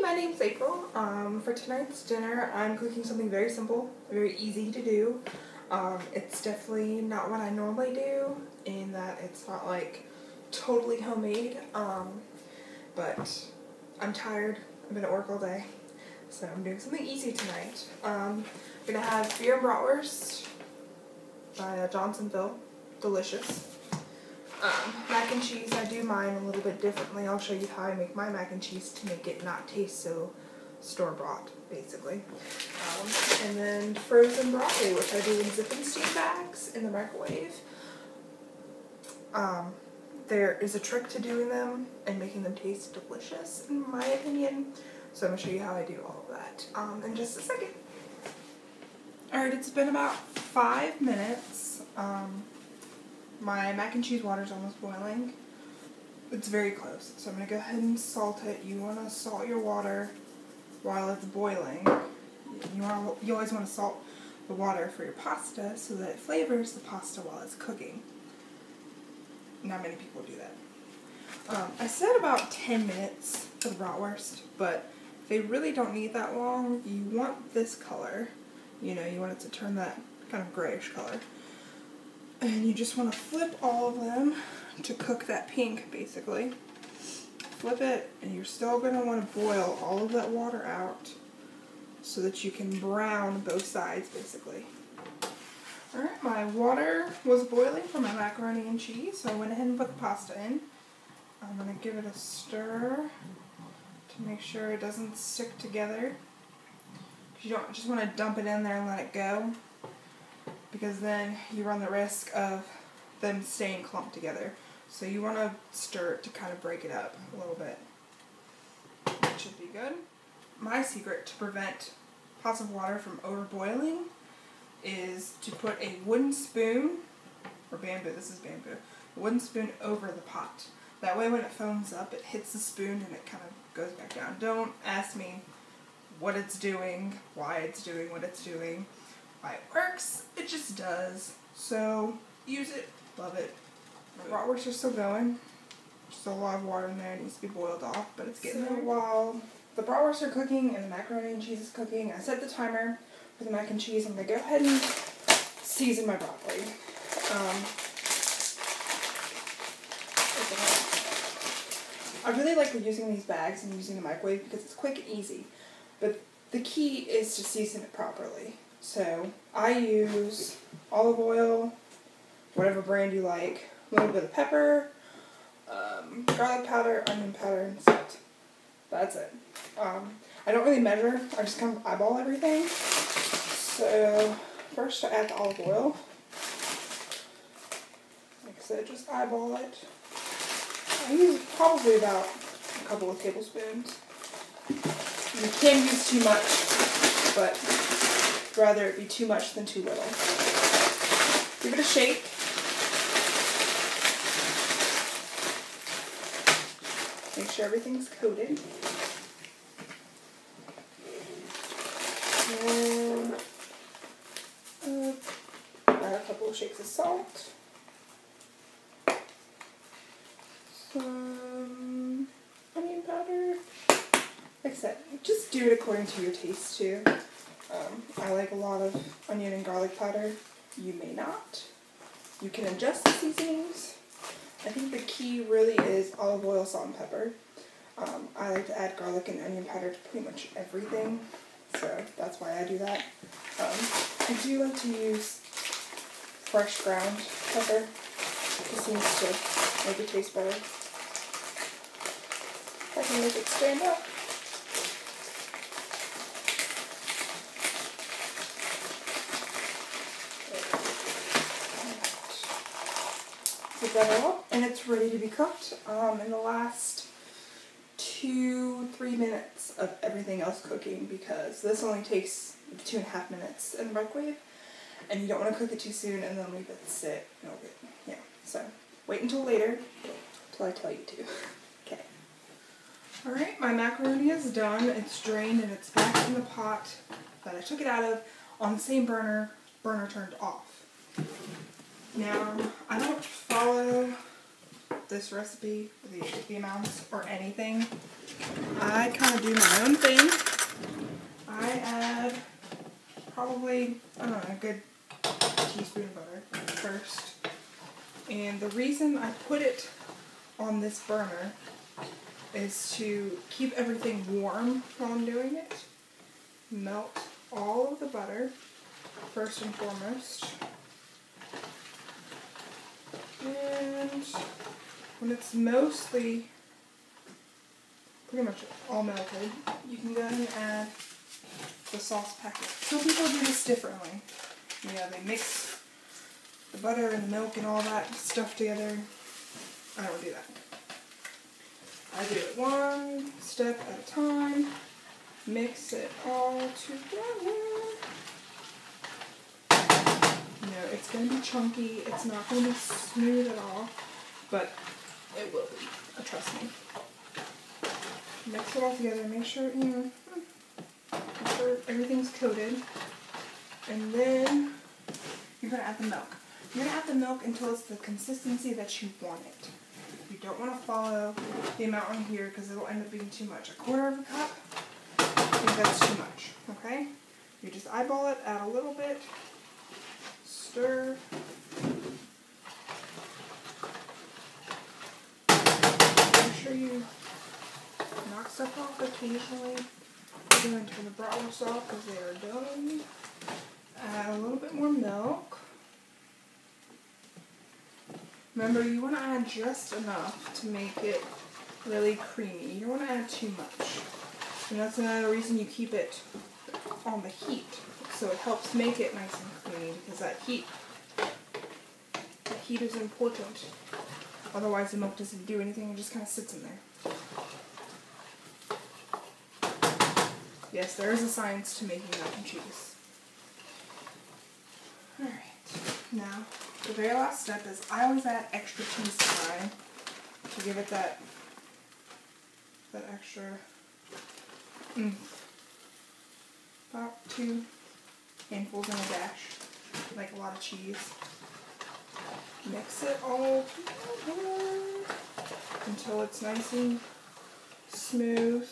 my name's April. For tonight's dinner, I'm cooking something very simple, very easy to do. It's definitely not what I normally do, in that it's not like totally homemade, but I'm tired. I've been at work all day, so I'm doing something easy tonight. I'm gonna have beer and bratwurst by Johnsonville, delicious. Mac and cheese, I do mine a little bit differently. I'll show you how I make my mac and cheese to make it not taste so store-bought, basically. And then frozen broccoli, which I do in zip and steam bags in the microwave. There is a trick to doing them and making them taste delicious, in my opinion. So I'm going to show you how I do all of that in just a second. Alright, it's been about 5 minutes. My mac and cheese water is almost boiling. It's very close, so I'm going to go ahead and salt it. You want to salt your water while it's boiling. You always want to salt the water for your pasta so that it flavors the pasta while it's cooking. Not many people do that. I said about 10 minutes for the bratwurst, but they really don't need that long. You want this color. You know, you want it to turn that kind of grayish color. And you just want to flip all of them to cook that pink, basically. Flip it, and you're still going to want to boil all of that water out so that you can brown both sides, basically. Alright, my water was boiling for my macaroni and cheese, so I went ahead and put the pasta in. I'm going to give it a stir to make sure it doesn't stick together. You don't just want to dump it in there and let it go, because then you run the risk of them staying clumped together. So you want to stir it to kind of break it up a little bit. That should be good. My secret to prevent pots of water from overboiling is to put a wooden spoon, or bamboo, this is bamboo, a wooden spoon over the pot. That way when it foams up, it hits the spoon and it kind of goes back down. Don't ask me what it's doing, why it's doing what it's doing. Why it works, it just does. So use it, love it. The bratwursts are still going. There's still a lot of water in there, it needs to be boiled off, but it's getting there. While the bratwursts are cooking and the macaroni and cheese is cooking, I set the timer for the mac and cheese. I'm going to go ahead and season my broccoli. I really like using these bags and using the microwave because it's quick and easy, but the key is to season it properly. So I use olive oil, whatever brand you like, a little bit of pepper, garlic powder, onion powder, and salt. That's it. I don't really measure, I just kind of eyeball everything. So first I add the olive oil. Like I said, just eyeball it. I use probably about a couple of tablespoons. You can use too much, but rather it be too much than too little. Give it a shake. Make sure everything's coated. And add a couple of shakes of salt. Some onion powder. Like I said, just do it according to your taste too. I like a lot of onion and garlic powder. You may not. You can adjust the seasonings. I think the key really is olive oil, salt, and pepper. I like to add garlic and onion powder to pretty much everything, so that's why I do that. I do like to use fresh ground pepper. It seems to make it taste better. I can make it stand up. Put that all up, and it's ready to be cooked in the last 2-3 minutes of everything else cooking, because this only takes 2.5 minutes in the microwave, and you don't want to cook it too soon and then leave it sit. Yeah, so wait until later, till I tell you to. Okay. Alright, my macaroni is done. It's drained and it's back in the pot that I took it out of on the same burner turned off. Now, I don't follow this recipe, the amounts or anything. I kind of do my own thing. I add probably, I don't know, a good teaspoon of butter first. And the reason I put it on this burner is to keep everything warm while I'm doing it. Melt all of the butter first and foremost. And when it's mostly pretty much all melted, you can go ahead and add the sauce packet. Some people do this differently. You know, they mix the butter and the milk and all that stuff together. I don't do that. I do it one step at a time. Mix it all together. You know, it's going to be chunky. It's not going to be smooth at all, but it will be. Trust me. Mix it all together. Make sure, you know, make sure everything's coated. And then you're going to add the milk. You're going to add the milk until it's the consistency that you want it. You don't want to follow the amount on here because it'll end up being too much. 1/4 of a cup, I think that's too much, okay? You just eyeball it, add a little bit, stir. Make sure you knock stuff off occasionally. We're going to turn the bratwurst off because they are done. Add a little bit more milk. Remember, you want to add just enough to make it really creamy. You don't want to add too much. And that's another reason you keep it on the heat. So it helps make it nice and creamy because that heat is important. Otherwise the milk doesn't do anything, it just kind of sits in there. Yes, there is a science to making mac and cheese. Alright, now the very last step is I always add extra cheese pie to give it that extra about 2 handfuls and a dash, like a lot of cheese. Mix it all together until it's nice and smooth.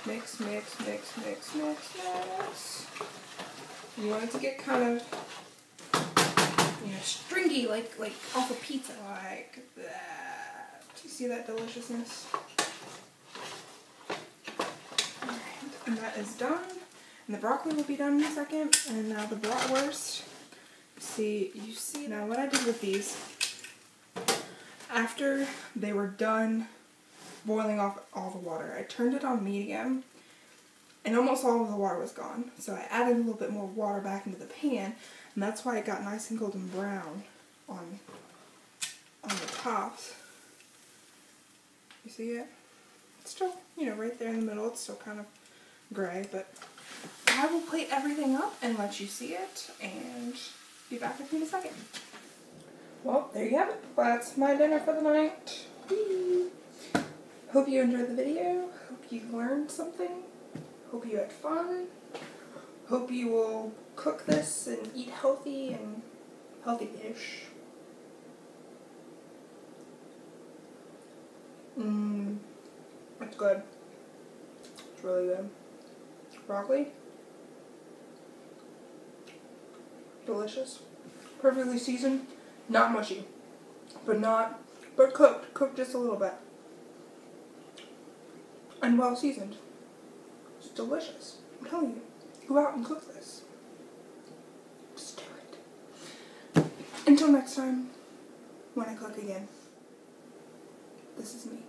Mix, mix, mix, mix, mix, mix. You want it to get kind of, you know, stringy, like off a pizza, like that. Do you see that deliciousness? Alright, and that is done. And the broccoli will be done in a second. And now the bratwurst. You see now what I did with these, after they were done boiling off all the water, I turned it on medium, and almost all of the water was gone. So I added a little bit more water back into the pan, and that's why it got nice and golden brown on the tops. You see it? It's still, you know, right there in the middle. It's still kind of gray, but I will plate everything up and let you see it, and be back with you in a second. Well, there you have it. That's my dinner for the night. Whee! Hope you enjoyed the video. Hope you learned something. Hope you had fun. Hope you will cook this and eat healthy and healthy-ish. It's good. It's really good. Broccoli. Delicious. Perfectly seasoned. Not mushy. But cooked. Cooked just a little bit. And well seasoned. It's delicious. I'm telling you. Go out and cook this. Just do it. Until next time, when I cook again. This is me.